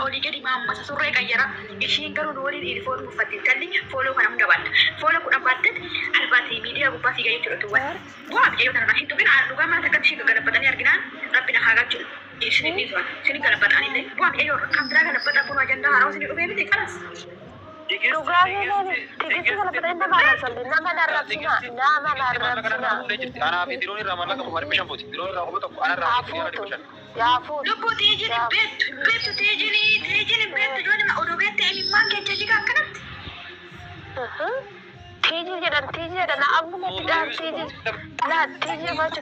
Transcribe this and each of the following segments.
olii gadi maamasa surree qayyara ishiin garuu nu waliin ilfoon muffatiin kalli fooloo kana hunda baadda fooloo kudha baaddat albaati miidiyaa gubbaa fiigaa jechuudha tuwwan bu'aa biyyoo kana hin tuqin dhugaa mana takkatti ishii galabatanii arginaan rabbina haa galchu isini ni tuwa isini galabatanii bu'aa biyyoo kan biraa galabata kun ajandaa haraa isini dhufee miti kanas Dhugaanii tigisti galabatanii nama arrabsan nama narrabsina nama narrabsina. Ana fi diroon irraa mallaqa kuma dhibba shan fuuti. Diroon irraa kuma tokko ana irraa kuma dhibba shan. Yaafuun. Lubbuu teejini beektu teejini beektu ijoollee oduu beekte eenyummaan keessa jiga akkanatti. Tiiji jedhan ammuma tidhaan tiiji laa tiiji macha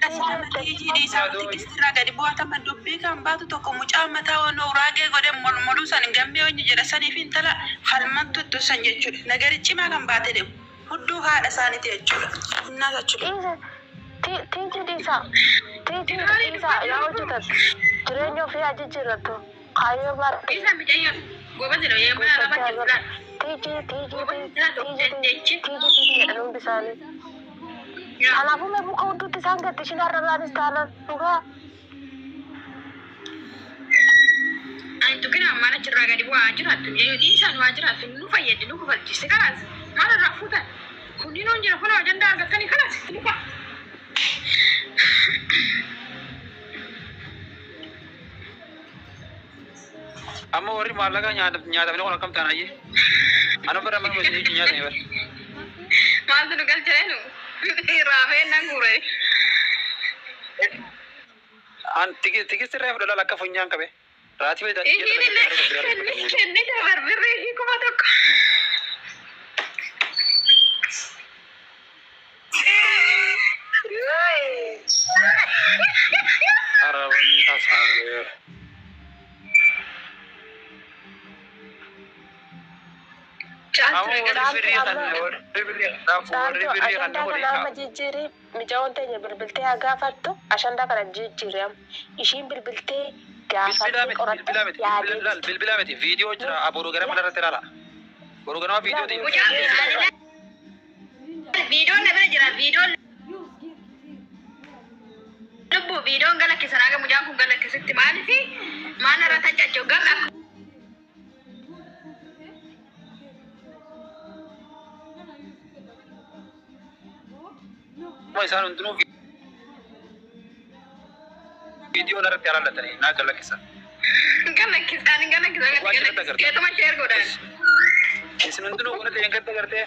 tiiji dhiisaa tigistirraa gadi bu'aatama dubbii kan baatu tokko mucaa mataa wanoo raagee godhe molmoluu san gammee wajji jedha saniif intala falmattu iddoo san jechuudha nagari cimaa kan baate deemu hudduu haadha isaaniiti jechuudha innaa jechuudha. Tiiji dhiisaa yaa hojjetan jireenya ofii haa jijjiirrattu kaayyoo baadhu. Dhiisaa mijayyoo goba jira yaa mana lama keessaa. Tiiji jedhanuun bisaanii. Kanaafuu mee muka hundatti isaan gatti ishiin arrabaanis taanan dhugaa. Ani tukkina mana cirraa gadi bu'aa jiraattu isaan waa jiraattu nu fayyaddi nu kufalchiste kanaas maal irraa fuutan kunniin hoon jira kunoo ajandaa argattanii kanaas luka. Amma warri maallaqa nyaatamne kun akkam ta'an ayyee. Ana bara mana masjidii nyaatanii bara. Maaltu nu galcheenu? Raafee nan gure. An tigisti irraa fudhadhaa akka funyaan qabe. Raatii fayyada. Inni dabarbirree kuma tokko. Arabani hasaare. Mijaawwan teenya bilbiltee haa gaafattu ashandaa kana jijjiiram ishiin bilbiltee gaafattee qoratte bilbilaa miti viidiyoo jira aboroo gara mana irratti ilaala boroo ganama viidiyooti viidiyoon nama jira viidiyoon lubbu viidiyoon galakkisan haga mujaan kun galakkisitti maalifi maana irratti ajajjo gama isaan hundinuu viidiyoo irratti ilaallatanii naa galakkisan. Galakkisan keetuma ishee ergoodhaan. Isin hundinuu godhate eeggatti gartee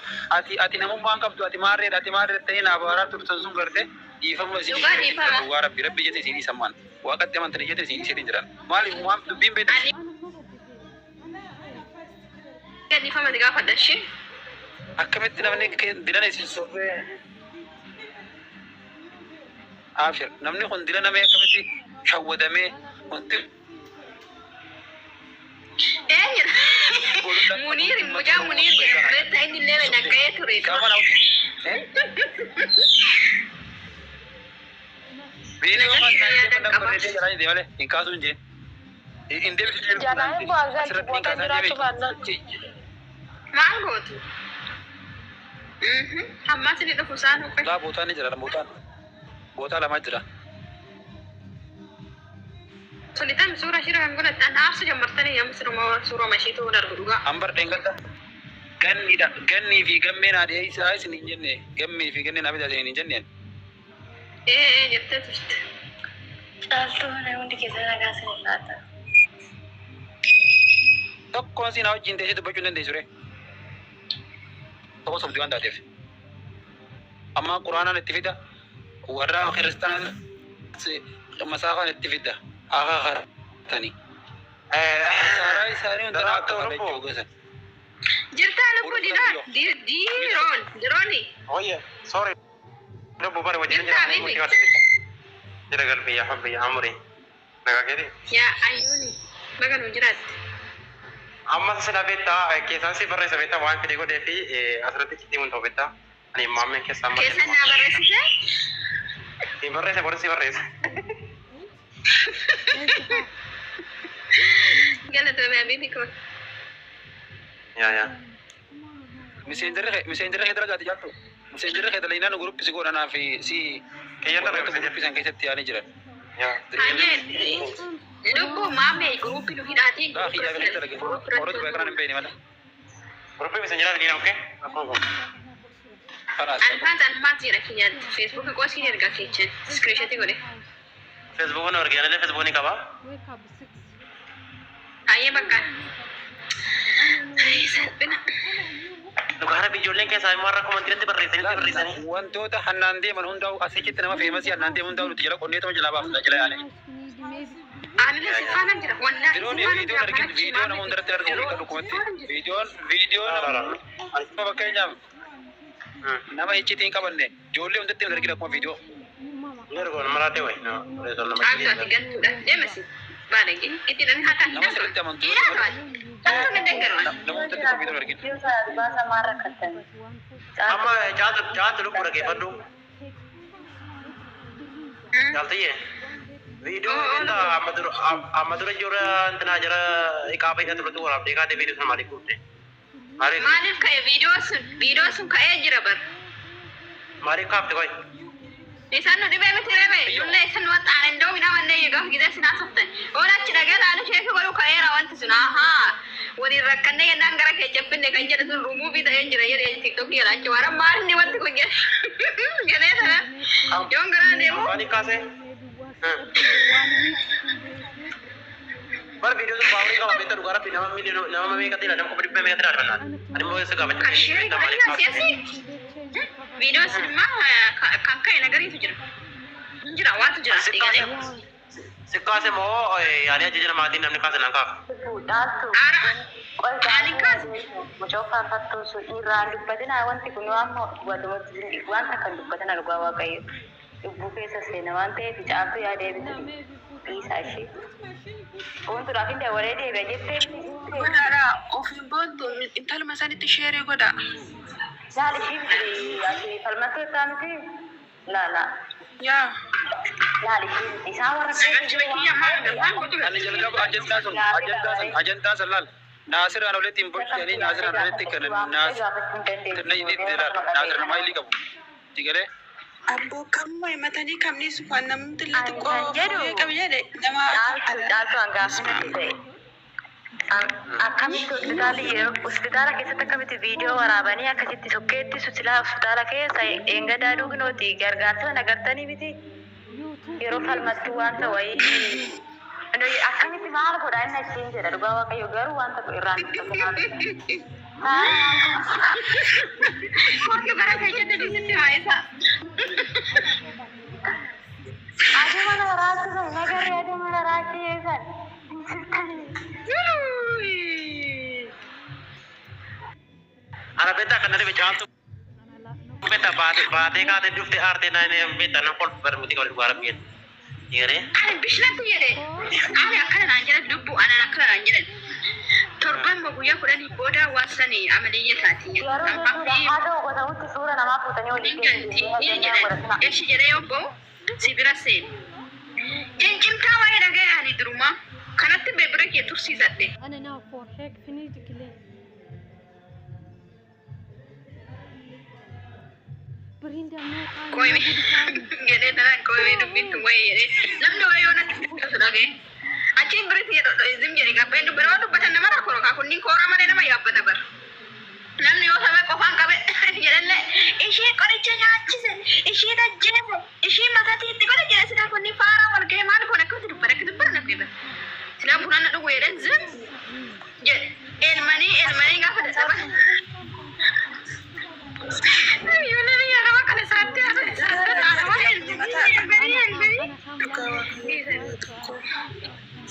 ati namummaan qabdu ati maarreedha ta'ee naa baaraa turtan sun gartee dhiifama isin waa rabbi jette isin dhiisammaan waaqatti amantanii jette isin dhiiseetiin jiran maaliif waan dubbiin beektan. Dhiifama gaafadha ishee. Akkamitti namni dilana isin soofee Afir, namni kun dila namee akkamitti shawwadamee wanti Munir mujaa Munir reetta inni illee naqqa'ee ture. Viidiyoo kan nambarreetee jalaa hin deemale hin kaasuu hin jeen. Hin deebisee Jangan buat gaji buatan jiraatu baannaan. Maal gootu? Ammas inni dhufu isaan uffata. Gaa bootaan ni jira boota lama jira. Solitan suuraa shira kan godhatan aarsu jammartanii yommuu suuraa mashiituu darbu dhugaa. Ambar deengadda. Gannii fi gammeen haadhee isaa isin hin jenne gammii fi ganneen abidda isin hin jenneen. Jettee turte. Caaltuu mana hundi keessa nagaa sin hin laata. Tokkoon siinaa wajjin teessee dubbachuu hin dandeessu ree. Tokko sobdii waan taateef. Amma quraanaan itti fida. Warra kiristaanaa masaafaan itti fida. Haa haratanii. Saaraa isaanii hundanaa akka malachuu gosan. Jirtaa lubbuu dirooni. Oye, sorry. Lubbuu bari wajjin jira. Jira galbii yaa habbi yaa amurii. Nagaa keeti. Yaa ayyuuni. Baga nu jiraatti. Amma sila beektaa keessaan si barreessa beektaa waan fedhe godhee fi asirratti citii mun ta'u beektaa. Ani maammeen keessaan Keessan naa barreessise? Si barreessa godhe si barreessa. Galatoomee abiibi kun. Yaa. Miseenjira keessa dalagaa jaaltu. Miseenjira keessa dalagaa gruppii si godhanaa fi si Keeyyata gruppii san keessatti yaa'anii jiran. Yaa. Hanyee. Lubbu maamee gruupi nu hidhaatiin. Dah iya kan kita lagi. Orang tu background MP ni mana? Grup bisa jalan ini oke? Aku. Panas. Alfaan jira kiyyan Facebook koo siin ergaa keechan screenshot godhe. Facebook kan orang ada Facebook ni kaba? Ayyee bakka. Salphina. Negara bijolnya kayak saya marah komentar berrisani. Wantoota hannaan deeman hundaa'u asitti nama famous hannaan deeman hundaa'u nuti jala qonneetuma jala baafna jala yaane. Aannan si faana jira. Wallaahi. Viidiyoon arginu viidiyoo nama hundarratti argamu kan dhukumatti. Viidiyoon fakkeenyaaf nama iccitiin qabanne ijoollee hundatti hin arginu akkuma viidiyoo. Nurgo marate wai. No, reso nama. Akka ati gantuudha. Deemasi. Baadagi. Itti dhan hakan. Nama sirriitti amantuu. Tantu min deeggaru. Nama hundatti akka viidiyoo arginu. Amma jangan lupa lagi pandu. Jalti ya. Video kita amadur jura antena jara ikapai satu betul orang dekade video sama malik kurte. Maaliif ka'e viidiyoo sun ka'ee jira bar. Malik kap tu koi. Isaan nu dhibee miti reebe ijoollee isin waxaan indoo midhaa mannee eegaa gidee sinaa softan. Oon achi dhagee laalu sheeku godhu ka'eera wanti sun ahaa. Waliin rakkannee yennaan gara keessa finne kan jedhu sun rumuubii ta'ee jira jedhee tiktookii jedha achi waan maalinni wanti kun jedhee sana yoon garaa deemu. Malik kase. Bar video tu bawa ni kalau betul negara pinjam nama mereka tidak nama kompetisi mereka tidak ada benar. Ada mau segala macam. Asheri kali siasi. Video sun mah kan ka'e nagariitu jira. Jira waatu jira digale. Sikka se mau yani aja jangan mati namni kase nangkap. Ara. Ani kas. Mucofa fattu su iraan dubbatina wanti kun waan wadumatti wanta kan dubbatana dhugaa waaqayyo lubbuu keessa seena waan ta'eef caaftu yaadee bitu dhiisaa ishee wanti raafin dawalee deebi'a jettee Godhaadha ofiin boontu intaluma isaanitti sheeree godha. jaal ishii ati falmattoo isaa miti laala Yaa. laal ishii isaan warra Ajibakiyya maa garbaan godhu. Ani jalqaba ajandaa sun laal. Naasir aan olitti hin bulchanii Naasir aan olitti kan Naasir nama ilii qabu. Digalee. Abboo kammoo himatanii kamni sufaan namni illee xiqqoo fuudhee qabu jedhe nama. dhaaltu hangaafnatti ta'e. Akkamitti hospitaala keessatti akkamitti viidiyoo waraabanii akkasitti sokkeetti silaa hospitaala keessa eengadaa dhugnooti gargaarsa nagartanii miti yeroo falmattu wanta wayii akkamitti maal godhaa inni achiin jedha dhugaa waaqayyo garuu wanta irraan Kooti bara keessatti dhisitti haayisa. aduu mana raachisa nagarri aduu mana raachisan Ana beta kan dari becantu. Beta bate ka de dufte arte na ne beta na kol bermuti kalau dua rabin. Iya Ani bishnatu jedhe. Ani akkana naan jedhan dubbu anaan akkana naan jedhan. Torban ma guyyaa kudhanii booda waasanii amaliyya taati. haadha gosamutti suura namaa fuutanii Gantii jedhan. Eeshi jedhee obbo si bira seeni. Cincimtaa waa'ee dhaga'e ani durumaa kanatti beebira kee tursiisadhe. أنا نافور هيك فيني كلي بريندا Koyme jedhee tanaan koyme dubbittu wayii jedhee namni wayii yoo natti dubbatu dhaga'e. Achiin biritti jedhu izim jedhe gabbeen dubbata waan dubbatan nama rakkoo kaa kunniin koora malee nama yaabbata bara. Namni yoo sabee qofaan qabe jedhallee ishee qoricha nyaachise ishee dajjeese ishee mataatti itti godhe jedhe silaa kunniin faaraa wal ga'e maal goone akkamitti dubbata akka dubbata nafee bara. Silaa bunaan na dhuguu jedhan zim jedhe elmanii gaafa dadhaba. Ijoolleen biyya nama kana isaatti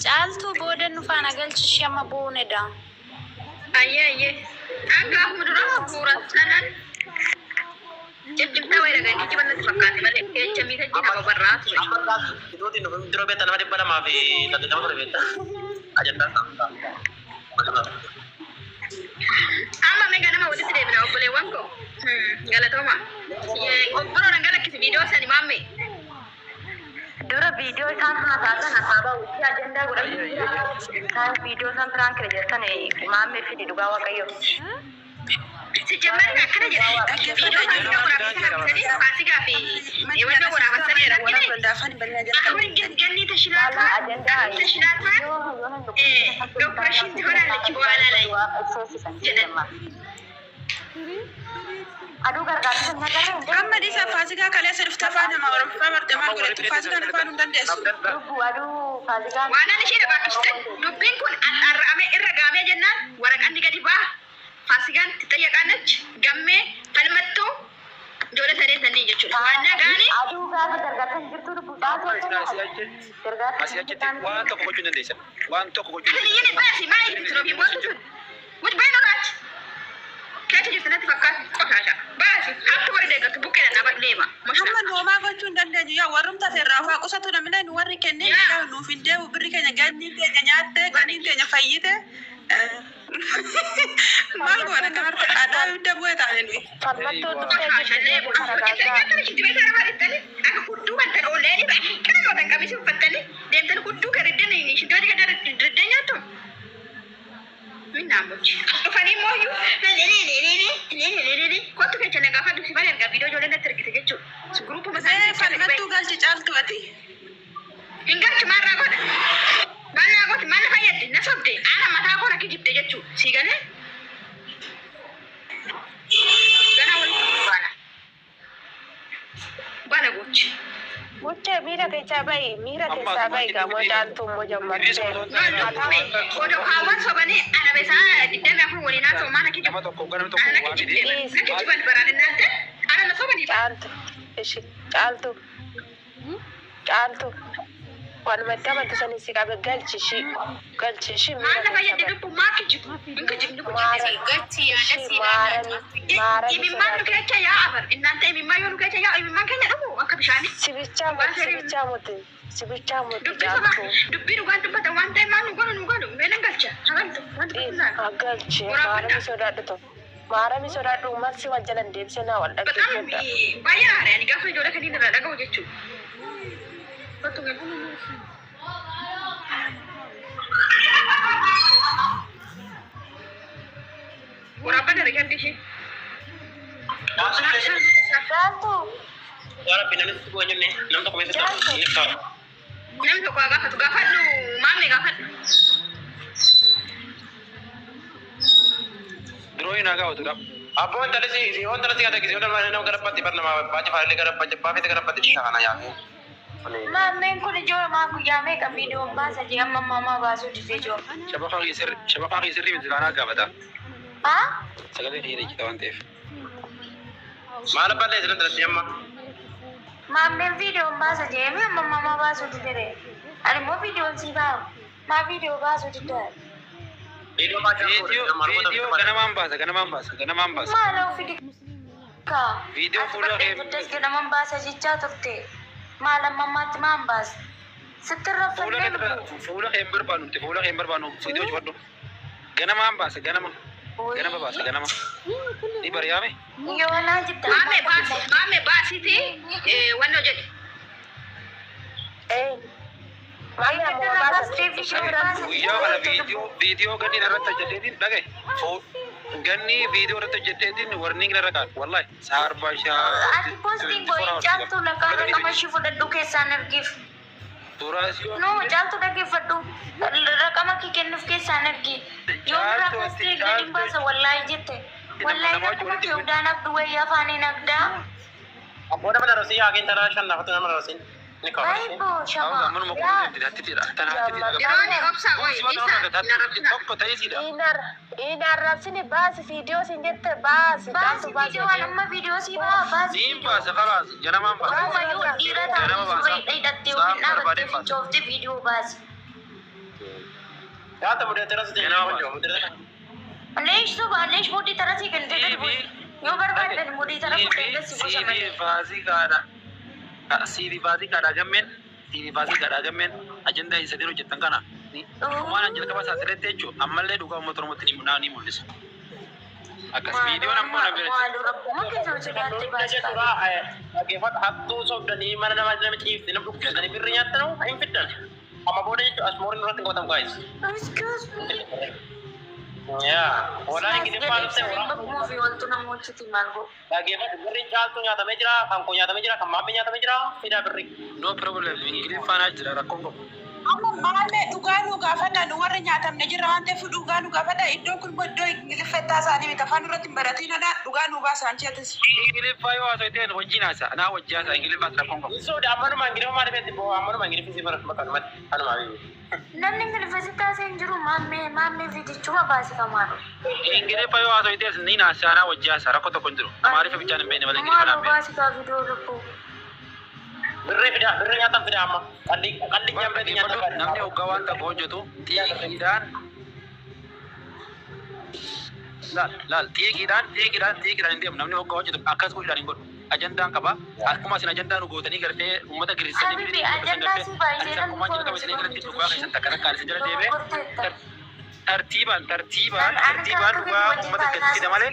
Caaltuu booda nufaan agalchishi amma boonedha. Ayyee. Akka fuuldura fuura sanaan cimcimtaa wayii dhaga'anii jiban natti fakkaate malee keecha miidhagina qaba barraa ture. Itu di duro beta nama di pada maafi tadi nama duro beta. Ajanda sama. Amma meeqa nama walitti deebina obboleewwan koo. Galatooma. Obboloon galakkisi viidiyoo sani maamme. dura viidiyoo isaan haasaasan hasaabaa wutti ajandaa godhanii isaan viidiyoo isaan tiraan kira jettan maammee fidi dhugaa waaqayyo Sejamar akkana jedha. Viidiyoo faasigaa waraabessan hambisanii faasigaa fi wanta waraabessan rakkine. Akka ganni tashilaataa operation ትሆናለች በኋላ ላይ jedhan. Aduu gargaarsa nyaata Amma disa faasigaa kaleessa dhufta afaan nama Oromoo mardamaa godhatu faasigaan afaan hin dandeessu. aduu faasigaa Waan ani ishee dhabaachiste dubbiin kun arra'amee irra gaamee jennaan waraqaan gadi ba'a. Faasigaan tixayyaqaanach gammee falmattuu ijoollee sadeen sanii jechuudha. Waan nagaanii aduu gaafa gargaarsa jirtu dubbisaa Asii achitti waan tokko gochuu hin dandeessan. Waan tokko gochuu hin Asli yini baasi maa itti turoofi mootu sun. Wuti baay'ee nurraachi. Keessa jirtu natti fakkaatu qofaadha. Baasi hattu warri deeggatu buqqeedha nama deema. Amma noomaa gochuu hin dandeenyu yaa warrumta feerraa fa'aa qusatu namni nu warri kennee nuuf hin deebi'u birri keenya ganniin keenya nyaattee ganniin keenya fayyite. Maal goone kanarra aadaa hunda bu'ee taane nuyi. falmattoo Qofaashallee qofaashallee shitti beektaa nama dhittanii akka hudduu banta dhoolleeni kana gootan qabisi uffattanii deemtanii hudduu gariddan shiddooti gadda diddee nyaattu. Minnaammochi. Dhufanii mooyyuu kottu keessa nagaafa dubbifan ergaa viidiyoo ijoollee natti argite jechuudha. Guruupuma Falmattuu galchi caaltu ati. hin galchu maarraa godha. Maallaa gooti maalla fayyadde na sobde aana mataa koo nakki jibde jechuudha. Sii galee ganaa walitti baana. Bana gochi. Mucha mira que chabai, mira que chabai kamu jantung mau jammat. Odo kawan sobani ana besaa diddami afur waliinaa ta'u maana kiji. nama tokko gara Ana tokko nakki waan jibde. ta'eef Nakki jiban baraan naatte ana na sobani. Caltu, caltu. Wal madda madda sani si kabe galchishi. Maalla fayyadde dubbu maa kijibu. Hin kijibni kun jibbe. Imimmaan nu keessa yaa afar. Innaan ta'e imimmaan yoo nu keessa yaa imimmaan keenya dhugu akka bishaanii. Sibicha muti. Dubbii dhugaan dubbatan waan ta'e maal nu godhu meelan galcha. Hagaltu wanti kun laala. Galchi, maarami sodaadhu marsi wajjalan deebisanii wal Bataam dhaggeeffadha. baay'ee haara ani gaafa ijoollee kanneen irraa dhaga'u jechuudha. Kottu galu. Waraabban dargaggeessi ishee. Caltu, Warabbi namni tokko jenne nam tokko meeshaa ni kaa'u. Namni tokko haa gaafatu gaafadhu maamni gaafadhu. duroo hin hagaa otuudha. Abbo wanta lasi gada gisi wanta nama garabbatti bar nama baati faalee garabbatti baafete garabbatti bisa kana yaa'u. Maameen kun ijoo maa guyyaa meeqa viidiyoon baasa jee amma mamaa baasuu didee jiru. Shabaqaa keessirri miti kaanaa gaafata. Haa? Sagalee dhiirri jita waan ta'eef. Maal ballee jiran dalatti amma. Maameen viidiyoon baasa jee amma mamaa baasuu didee. Ani immoo viidiyoon sii baasu. Maa viidiyoo baasuu didee. Viidiyoo ganamaan baasa. Maala ofii kaa. Viidiyoo fuula kee. Guddas ganaman baasa jechaa turte. Maala mammaatti maan baasa. Sittirraffannee lubbuu. Fuula kee hin barbaannu viidiyoo cufadhu. Ganamaan baasa ganama baasa ganama. Ni bari'aame. Yoo naa jetta. Maame baasiti wanno jedhe. Guyyaa kana viidiyoo ganni irratti hojjeteetiin dhagaye. Ganni viidiyoo irratti hojjeteetiin warniin irra qabu. Wallahi saarba shaa. Ati postiin goyi jaaltu lakaan raqama ishii fudhadhu keessaan argiif. Suuraasiyoon. No, jaaltu dhaggeeffadhu. Raqama kee kennuuf keessaan argi. Yoo rakkastee gadi baasa wallaahi jette. Wallaahi akkuma kee hundaan abduu wayyaa afaaniin abdaa. Abbo nama darasii yaa gintaraa shan nafatu nama darasiin. Ni kaa'u. Baay'ee shamaa. Manuma kunuunti hattitiidha. Tan hattitiidha. Yeroo inni obsaa wayi dhiisa. Tokko ta'isiidha. inarrabsini baasi viidiyoo sin jette baasi. Baasi viidiyoo amma viidiyoo sii baa baasi. Niin baasa kalaas ganamaan baasa. Baay'ee dhiira taa'anii suuraa hidhattee waliin dhaabattee fincoofte viidiyoo baasi. Yaata mudee darasii Leesh soba leesh mudhii tarasii kan jedhe yoo barbaadan mudhii tara fudhee si gosa malee. Siifi baasii kaadhaa gammeen siifi baasii kaadhaa gammeen ajandaa isa dheeroo jettan kana waan an jalqaba isaa sirreetti jechuun ammallee dhugaa uummata oromootti ni mul'isa. Akkas viidiyoon ammoo na bira Maaloo rakkuma keessa hojii nyaattee baasi qaba. dhaggeeffata hattuu sobdanii mana nama ciifte nama dhukkisanii birri nyaattanuu hin fiddan. Amma booda jechuun asmooriin irratti qabatan gaayis. Excuse me. Ya, orang ini paling Sering orang. bakkuma fi wantu namoota maal godhu. Bagaimana birri caaltu nyaatamee jira, kan koo nyaatamee jira, kan maammee nyaatamee jira, fidaa birri. No problem. Ingiliffaan jira rakkoon qabu. Amma maame dhugaa nu gaafadha nu warri nyaatamne jirra waan ta'eef dhugaa nu gaafadha iddoon kun iddoo ingiliffettaa isaanii miti afaan irratti hin baratinadha dhugaa nu baasaan jeetis. Ingiliffaa yoo haasa'u ta'e wajjin haasa'a. Naa wajjin haasa'a. Ingiliffaan rakkoon qabu. Isoo ammanuma ingilifa maal beekti boo ammanuma ingilifi si baratu bakka namatti anuma beeku. Namni ingiliffatti taasee hin jiru maammee fi jechuudha baasifamaadha. Ingiliffaa yoo haasa'u ta'e ni haasa'a. Naa wajjin haasa'a. Rakkoo tokko hin jiru. Amaarifa bichaan hin beekne malee ingiliffaan Maaloo hin beekne. baasifaa fidoo lubbuu. Birri nyaatam fidaa amma. Qalli nyaatamee nyaatam. Namni hoggaa waan tokko hojjetu xiiqiidhaan laal xiiqiidhaan hin deemu. Namni hoggaa hojjetu akkas godhuudhaan hin godhu. Ajandaan qaba. Akkuma isin ajandaa nu gootanii gartee uummata kiristaanii Habibi ajandaa si baay'ee namni akkuma jira qabasilee galatti dhugaa keessatti akka rakkaan isin jala deebi'e tartiibaan dhugaa uummata keessatti malee